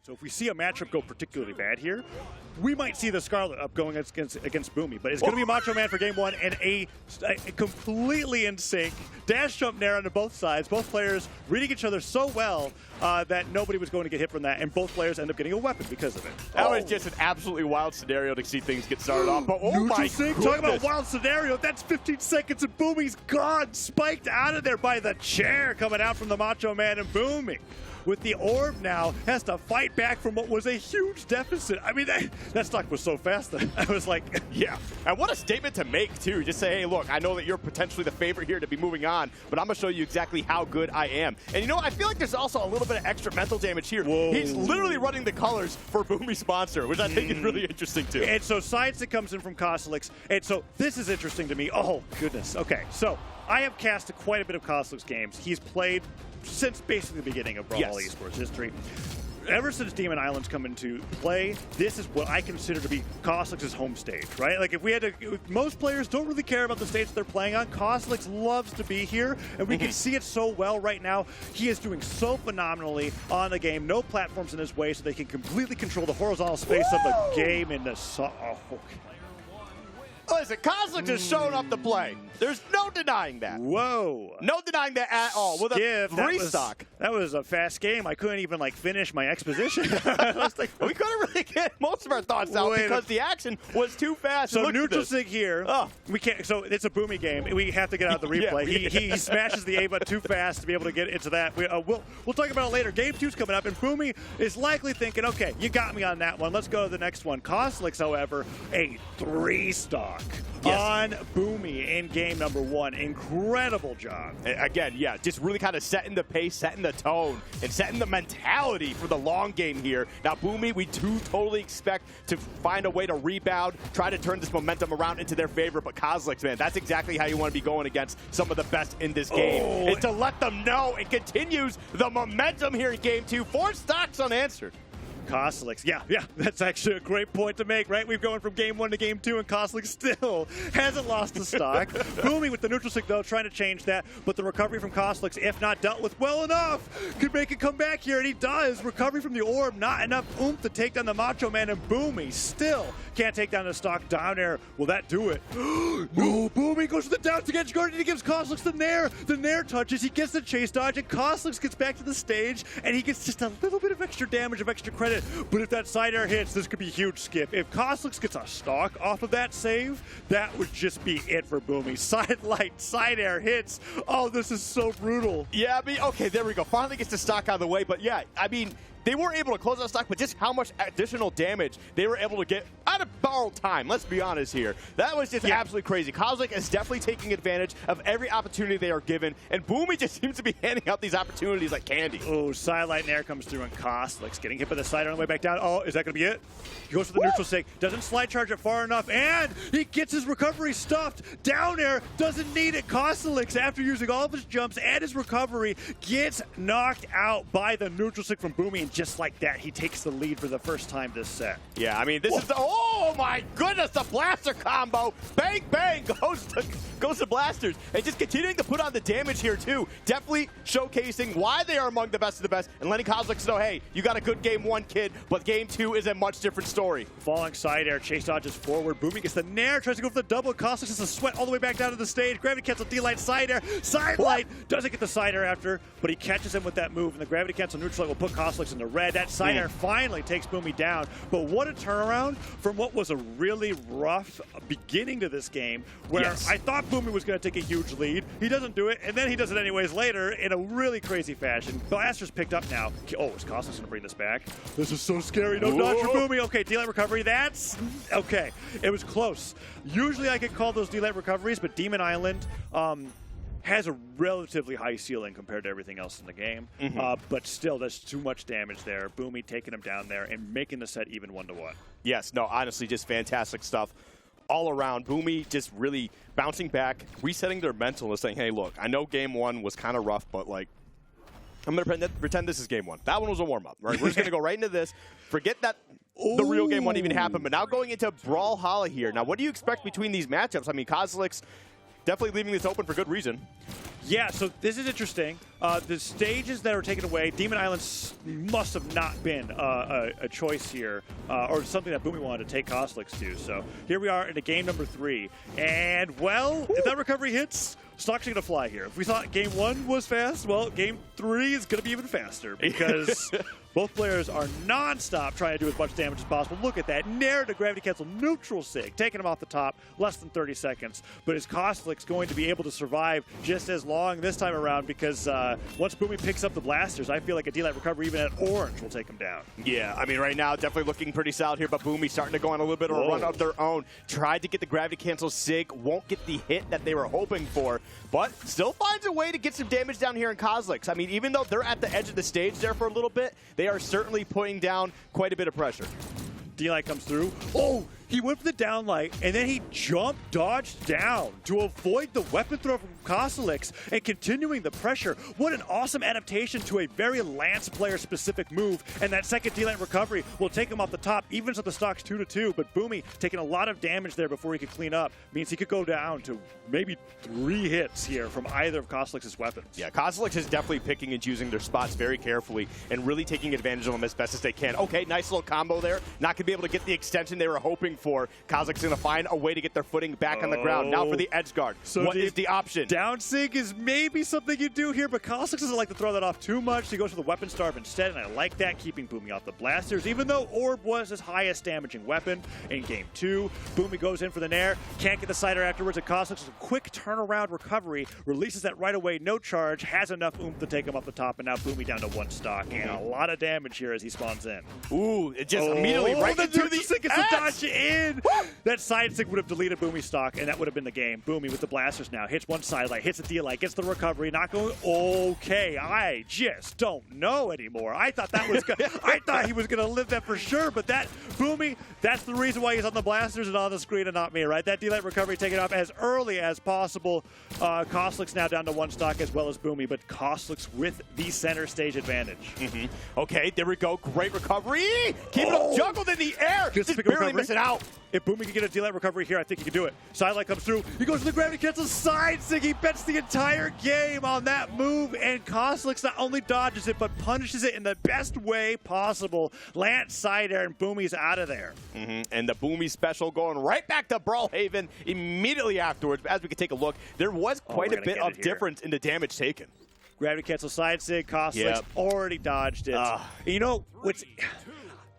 So if we see a matchup go particularly bad here, we might see the Scarlet up going against Boomy. But it's going to be Macho Man for game one and a completely in sync dash jump nair onto both sides. Both players reading each other so well that nobody was going to get hit from that, and both players end up getting a weapon because of it. That was just an absolutely wild scenario to see things get started off. But oh my goodness. Talking about wild scenario, that's 15 seconds and Boomy's gone, spiked out of there by the chair coming out from the Macho Man, and Boomy, with the orb now, has to fight back from what was a huge deficit. I mean, that stock was so fast that I was like, yeah. And what a statement to make, too. Just say, hey, look, I know that you're potentially the favorite here to be moving on, but I'm going to show you exactly how good I am. And you know, I feel like there's also a little bit of extra mental damage here. Whoa. He's literally running the colors for Boomie sponsor, which I think is really interesting, too. And so Sidestick comes in from Cosolix. And so this is interesting to me. Oh, goodness. Okay, so I have cast quite a bit of Cosolix games. He's played since basically the beginning of Brawlhalla esports history. Ever since Demon Island's come into play, this is what I consider to be Cosilix's home stage, right? Like if we had to, most players don't really care about the stage they're playing on. Cosilix loves to be here, and we can see it so well right now. He is doing so phenomenally on the game. No platforms in his way, so they can completely control the horizontal space of the game in the Listen, Cosilix has shown up to play. There's no denying that. Whoa. No denying that at all. With a restock. That was a fast game. I couldn't even finish my exposition. I was like, we couldn't really get most of our thoughts out because the action was too fast. So neutral sig here. Oh. We can't. So it's a Boomy game. We have to get out of the replay. He smashes the A button too fast to be able to get into that. We'll talk about it later. Game 2's coming up, and Boomy is likely thinking, okay, you got me on that one. Let's go to the next one. Cosilix, however, a 3-stock on Boomy in game number 1. Incredible job. Again, yeah, just really kind of setting the pace, setting the tone, and setting the mentality for the long game here. Now, Boomy, we do totally expect to find a way to rebound, try to turn this momentum around into their favor, but Cosilix, man, that's exactly how you want to be going against some of the best in this game, is to let them know it continues the momentum here in game 2. 4 stocks unanswered. Cosilix, yeah, that's actually a great point to make, right? We've gone from game 1 to game 2, and Cosilix still hasn't lost a stock. Boomy with the neutral stick, though, trying to change that, but the recovery from Cosilix, if not dealt with well enough, could make it come back here, and he does. Recovery from the orb, not enough oomph to take down the Macho Man, and Boomy still can't take down the stock down air. Will that do it? No, Boomy goes to the down to edge guard, and he gives Cosilix the nair. The nair touches, he gets the chase dodge, and Cosilix gets back to the stage, and he gets just a little bit of extra damage, of extra credit. But if that side air hits, this could be a huge skip. If Cosilix gets a stock off of that save, that would just be it for Boomy. Side light, side air hits. Oh, this is so brutal. Yeah, I mean, okay, there we go. Finally gets the stock out of the way. But yeah, I mean, they weren't able to close out stock, but just how much additional damage they were able to get out of borrowed time. Let's be honest here. That was just absolutely crazy. Cosilix is definitely taking advantage of every opportunity they are given, and Boomy just seems to be handing out these opportunities like candy. Oh, side light and air comes through, and Cosilix getting hit by the side on the way back down. Oh, is that going to be it? He goes for the neutral sig, doesn't slide charge it far enough, and he gets his recovery stuffed. Down air, doesn't need it. Cosilix, after using all of his jumps and his recovery, gets knocked out by the neutral sig from Boomy, and just like that, he takes the lead for the first time this set. Yeah, I mean, this is the, oh my goodness, the blaster combo. Bang, bang, goes to blasters. And just continuing to put on the damage here, too. Definitely showcasing why they are among the best of the best, and letting Cosilix know, hey, you got a good game 1, kid, but game 2 is a much different story. Falling side air, chase dodges forward. Boomy gets the nair, tries to go for the double. Cosilix has to sweat all the way back down to the stage. Gravity cancel, D-light, side air. Side light doesn't get the side air after, but he catches him with that move, and the gravity cancel neutral light will put Cosilix in the red. That side air finally takes Boomy down, but what a turnaround from what was a really rough beginning to this game, where I thought Boomy was going to take a huge lead. He doesn't do it, and then he does it anyways later in a really crazy fashion. Blaster's picked up now. Oh, is Cosilix going to bring this back? This is so scary. No dodge for Boomy. Okay, D-light recovery. That's okay. It was close. Usually I could call those D-light recoveries, but Demon Island has a relatively high ceiling compared to everything else in the game, but still, there's too much damage there. Boomy taking him down there and making the set even 1-1. Yes, no, honestly, just fantastic stuff all around. Boomy just really bouncing back, resetting their mental and saying, hey, look, I know game 1 was kind of rough, but like, I'm going to pretend this is game 1. That one was a warm-up, right? We're just going to go right into this. Forget that the real game 1 even happened, but now going into Brawlhalla here. Now, what do you expect between these matchups? I mean, Cosilix definitely leaving this open for good reason. Yeah, so this is interesting. The stages that are taken away, Demon Islands must have not been a choice here, or something that Boomi wanted to take Cosilix to. So here we are into game number 3. And, well, if that recovery hits, stock's going to fly here. If we thought game 1 was fast, well, game 3 is going to be even faster because both players are non-stop trying to do as much damage as possible. Look at that. Nair to gravity cancel neutral sig, taking him off the top, less than 30 seconds. But is Cosilix going to be able to survive just as long this time around? Because once Boomi picks up the blasters, I feel like a D-Light recovery even at orange will take him down. Yeah, I mean, right now, definitely looking pretty solid here, but Boomi starting to go on a little bit of a run of their own. Tried to get the gravity cancel sig, won't get the hit that they were hoping for, but still finds a way to get some damage down here in Cosilix. I mean, even though they're at the edge of the stage there for a little bit, they are certainly putting down quite a bit of pressure. D-Light comes through. Oh, he went for the down light, and then he dodged down to avoid the weapon throw from Cosolix and continuing the pressure. What an awesome adaptation to a very Lance player-specific move, and that second D-Light recovery will take him off the top, even so the stock's 2-2, but Boomi taking a lot of damage there before he could clean up. Means he could go down to maybe 3 hits here from either of Cosolix's weapons. Yeah, Cosolix is definitely picking and choosing their spots very carefully and really taking advantage of them as best as they can. Okay, nice little combo there. Not going to be able to get the extension they were hoping for. Cosilix going to find a way to get their footing back on the ground. Now for the edge guard. So what is the option? Down sig is maybe something you do here, but Cosilix doesn't like to throw that off too much. He goes for the weapon starve instead, and I like that, keeping Boomi off the blasters, even though Orb was his highest damaging weapon in game 2. Boomi goes in for the Nair, can't get the cider afterwards, and Cosilix with a quick turnaround recovery, releases that right away, no charge, has enough oomph to take him off the top, and now Boomi down to 1 stock, and a lot of damage here as he spawns in. Ooh, it just immediately right into the sig gets the dodge in. That side stick would have deleted Boomi's stock, and that would have been the game. Boomi with the blasters now. Hits one side light, hits the D-Light, gets the recovery, not going okay. I just don't know anymore. I thought that was I thought he was going to live that for sure, but that Boomi, that's the reason why he's on the blasters and on the screen and not me, right? That D-Light recovery taken off as early as possible. Cosilix now down to 1 stock as well as Boomi, but Cosilix with the center stage advantage. Okay, there we go. Great recovery. Keep it up, juggled in the air. Just barely missing out. If Boomi can get a D-Light recovery here, I think he can do it. Sidelight comes through. He goes to the gravity cancel side sig. He bets the entire game on that move, and Cosilix not only dodges it, but punishes it in the best way possible. Lance side air, and Boomi's out of there. And the Boomi special going right back to Brawlhalla immediately afterwards. As we can take a look, there was quite a bit of difference in the damage taken. Gravity cancel side sig. Cosilix already dodged it. You know,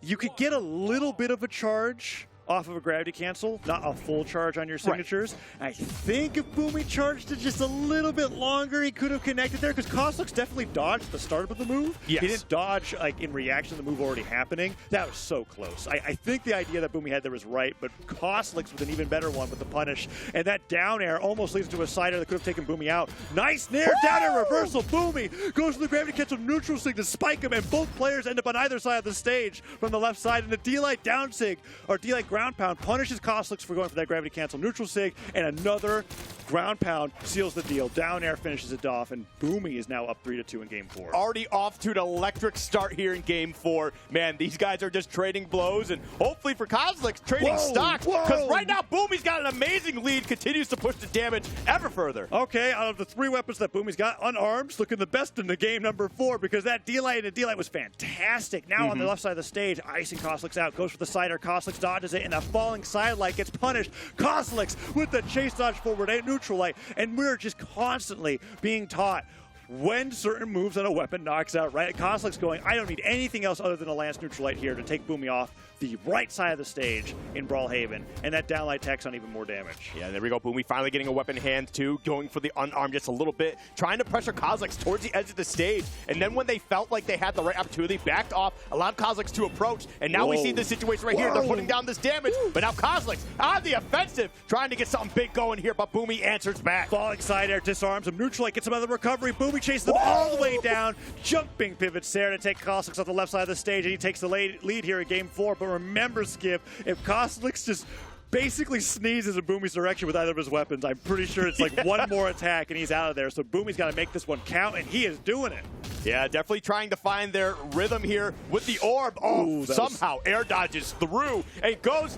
you could get a little bit of a charge off of a gravity cancel, not a full charge on your signatures. Right. I think if Boomi charged it just a little bit longer, he could have connected there, because Cosilix definitely dodged the start of the move. Yes. He didn't dodge like in reaction to the move already happening. That was so close. I think the idea that Boomi had there was right, but Cosilix with an even better one with the punish. And that down air almost leads to a side air that could have taken Boomi out. Nice Nair, down air reversal. Boomi goes to the gravity cancel neutral sig to spike him, and both players end up on either side of the stage from the left side. And the D-Light down sig, or D-Light ground pound, punishes Cosilix for going for that gravity cancel neutral sig, and another ground pound seals the deal. Down air finishes it off, and Boomi is now up 3-2 in game 4. Already off to an electric start here in game 4. Man, these guys are just trading blows, and hopefully for Cosilix, trading stocks, because right now Boomi's got an amazing lead, continues to push the damage ever further. Okay, out of the 3 weapons that Boomi's got, unarmed, looking the best in the game number 4, because that D-Light and the D-Light was fantastic. Now on the left side of the stage, icing Cosilix out, goes for the cider. Cosilix dodges it, and that falling side light gets punished. Cosilix with the chase dodge forward, neutral light, and we're just constantly being taught when certain moves on a weapon knocks out, right? Cosilix going, I don't need anything else other than a Lance neutral light here to take Boomi off the right side of the stage in Brawlhalla, and that downlight tacks on even more damage. Yeah, there we go. Boomi finally getting a weapon in hand too, going for the unarmed just a little bit, trying to pressure Cosilix towards the edge of the stage, and then when they felt like they had the right opportunity, backed off, allowed Cosilix to approach, and now we see the situation right here. They're putting down this damage, but now Cosilix on the offensive, trying to get something big going here, but Boomi answers back. Falling side air, disarms him, neutral light, gets him out of the recovery. Boomi chases them all the way down, jumping pivots there to take Cosilix off the left side of the stage, and he takes the lead here in game 4, but remember, Skip, if Cosilix just basically sneezes in Boomi's direction with either of his weapons, I'm pretty sure it's like one more attack and he's out of there. So Boomi's got to make this one count, and he is doing it. Yeah, definitely trying to find their rhythm here with the orb. Oh, Ooh, somehow air dodges through and goes,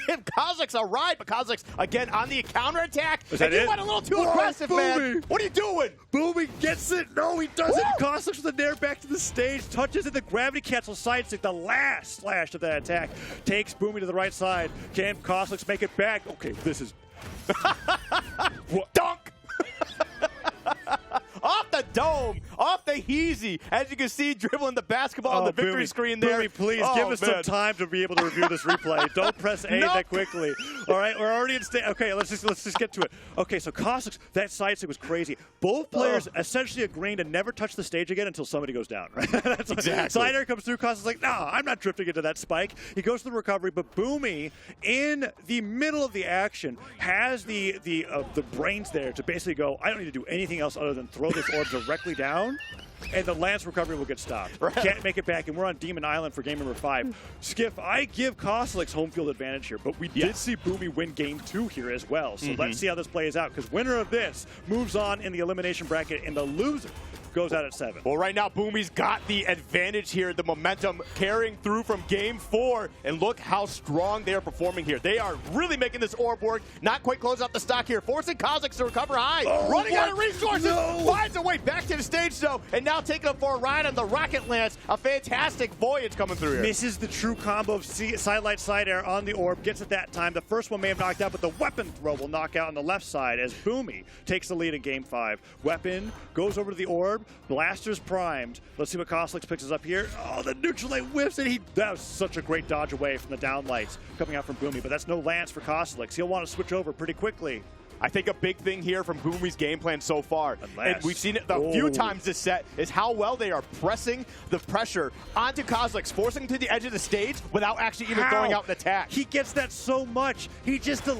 give Cosilix a ride, but Cosilix again on the counterattack. And you went a little too aggressive, man. What are you doing? Boomie gets it. No, he doesn't. Cosilix with the nair back to the stage, touches it, the gravity cancel side stick, the last slash of that attack. Takes Boomie to the right side. Can Cosilix make it back? Okay, this is... Dunk! Off the dome, off the heezy. As you can see, dribbling the basketball on the victory screen there. Boomie, please give us some time to be able to review this replay. Don't press A that quickly. All right, we're already in state. Okay, let's just get to it. Okay, so Cosilix, that side stick was crazy. Both players essentially agreeing to never touch the stage again until somebody goes down. Right? That's exactly. Side air comes through. Cosilix like, nah, I'm not drifting into that spike. He goes to the recovery, but Boomie, in the middle of the action, has the brains there to basically go, I don't need to do anything else other than throw this orb directly down, and the Lance recovery will get stopped. Right. Can't make it back, and we're on Demon Island for game number 5. Skiff, I give Cosilix home field advantage here, but we did see Boomie win game 2 here as well, so let's see how this plays out, because winner of this moves on in the elimination bracket, and the loser goes out at 7. Well, right now, Boomie's got the advantage here, the momentum carrying through from game 4, and look how strong they are performing here. They are really making this orb work, not quite close out the stock here, forcing Cosilix to recover high, running out of resources, finds a way back to the stage, though, and now taking him for a ride on the Rocket Lance. A fantastic voyage coming through here. Misses the true combo of sidelight side air on the orb, gets it that time. The first one may have knocked out, but the weapon throw will knock out on the left side as Boomie takes the lead in game 5. Weapon goes over to the orb, blasters primed. Let's see what Cosilix picks us up here. Oh, the neutral light whiffs, and that was such a great dodge away from the downlights coming out from Boomie, but that's no Lance for Cosilix. He'll want to switch over pretty quickly. I think a big thing here from Boomie's game plan so far, and we've seen it a few times this set, is how well they are pressing the pressure onto Cosilix, forcing him to the edge of the stage without actually even going out and attack. He gets that so much. He just oh,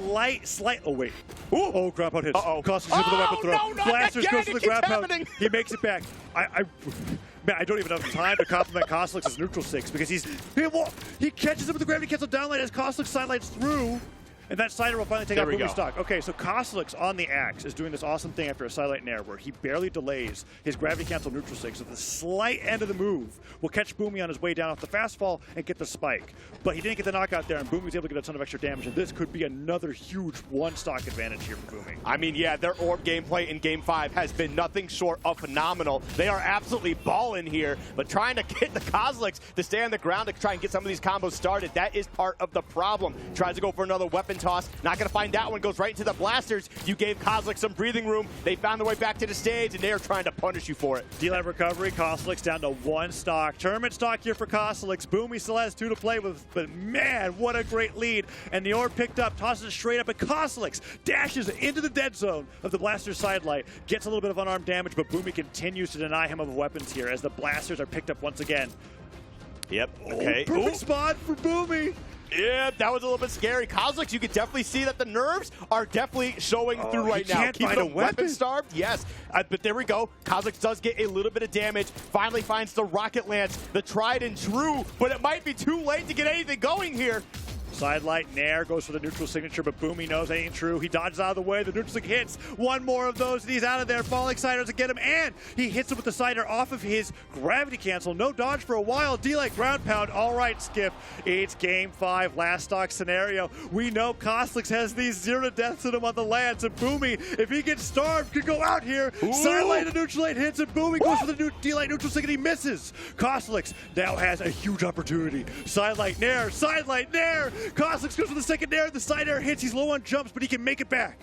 wait. Ooh. Oh, grab out hits. Cosilix with the weapon throw. No, Blasters goes to the grab out. happening. He makes it back. Man, I don't even have time to compliment Cosilix's neutral six because he catches him with the gravity cancel downlight as Cosilix sidelights through. And that sider will finally take out Boomie's stock. Okay, so Cosilix on the axe is doing this awesome thing after a sidelight nair where he barely delays his gravity cancel neutral six. So the slight end of the move will catch Boomie on his way down off the fast fall and get the spike. But he didn't get the knockout there, and Boomie was able to get a ton of extra damage. And this could be another huge one-stock advantage here for Boomie. I mean, yeah, their orb gameplay in Game 5 has been nothing short of phenomenal. They are absolutely balling here, but trying to get the Cosilix to stay on the ground to try and get some of these combos started, that is part of the problem. Tries to go for another weapon toss. Not going to find that one. Goes right into the blasters. You gave Cosilix some breathing room. They found their way back to the stage, and they are trying to punish you for it. D-Light recovery. Cosilix down to 1 stock. Tournament stock here for Cosilix. Boomie still has 2 to play with, but man, what a great lead. And the orb picked up, tosses it straight up, and Cosilix dashes into the dead zone of the blaster's sidelight. Gets a little bit of unarmed damage, but Boomie continues to deny him of weapons here as the blasters are picked up once again. Yep. Okay. Perfect spot for Boomie. Yeah, that was a little bit scary. Cosilix, you can definitely see that the nerves are definitely showing through right now. Keeping them weapon starved, yes. But there we go. Cosilix does get a little bit of damage. Finally finds the Rocket Lance, the tried and true, but it might be too late to get anything going here. Sidelight nair goes for the neutral signature, but Boomie knows that ain't true. He dodges out of the way. The neutral hits. One more of those, and he's out of there. Falling Cider to get him, and he hits him with the Cider off of his gravity cancel. No dodge for a while. D-Light ground pound. All right, Skip. It's game 5, last stock scenario. We know Cosilix has these 0 to deaths in him on the Lance, and Boomie, if he gets starved, could go out here. Sidelight and neutral light hits, and Boomie goes for the D-Light neutral sig, and he misses. Cosilix now has a huge opportunity. Sidelight nair. Sidelight nair. Cosilix goes for the second nair, the side air hits, he's low on jumps, but he can make it back.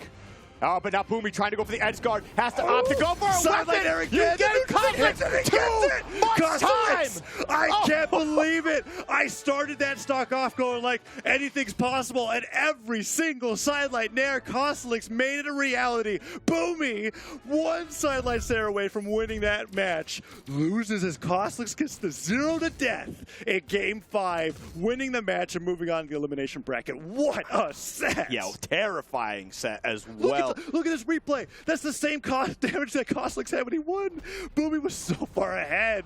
Oh, but now Boomie trying to go for the edge guard, has to opt to go for a sidelight weapon. Air again. You get Cosilix too much time. I can't believe it. I started that stock off going like anything's possible, and every single sidelight nair, Cosilix made it a reality. Boomie, 1 sidelight nair away from winning that match, loses as Cosilix gets the 0 to death in game 5, winning the match and moving on to the elimination bracket. What a set! Yeah, terrifying set as well. Look at this replay. That's the same damage that Cosilix had when he won. Boomie was so far ahead.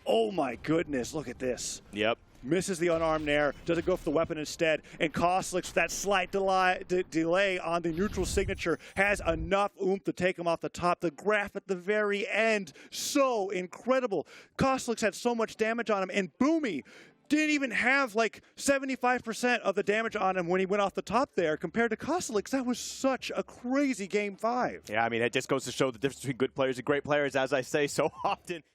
Oh my goodness, look at this. Yep. misses the unarmed nair, doesn't go for the weapon instead, and Cosilix, with that slight delay on the neutral signature, has enough oomph to take him off the top. The graph at the very end, so incredible. Cosilix had so much damage on him, and Boomy didn't even have like 75% of the damage on him when he went off the top there. Compared to Cosolix, that was such a crazy game 5. Yeah, I mean, it just goes to show the difference between good players and great players, as I say so often.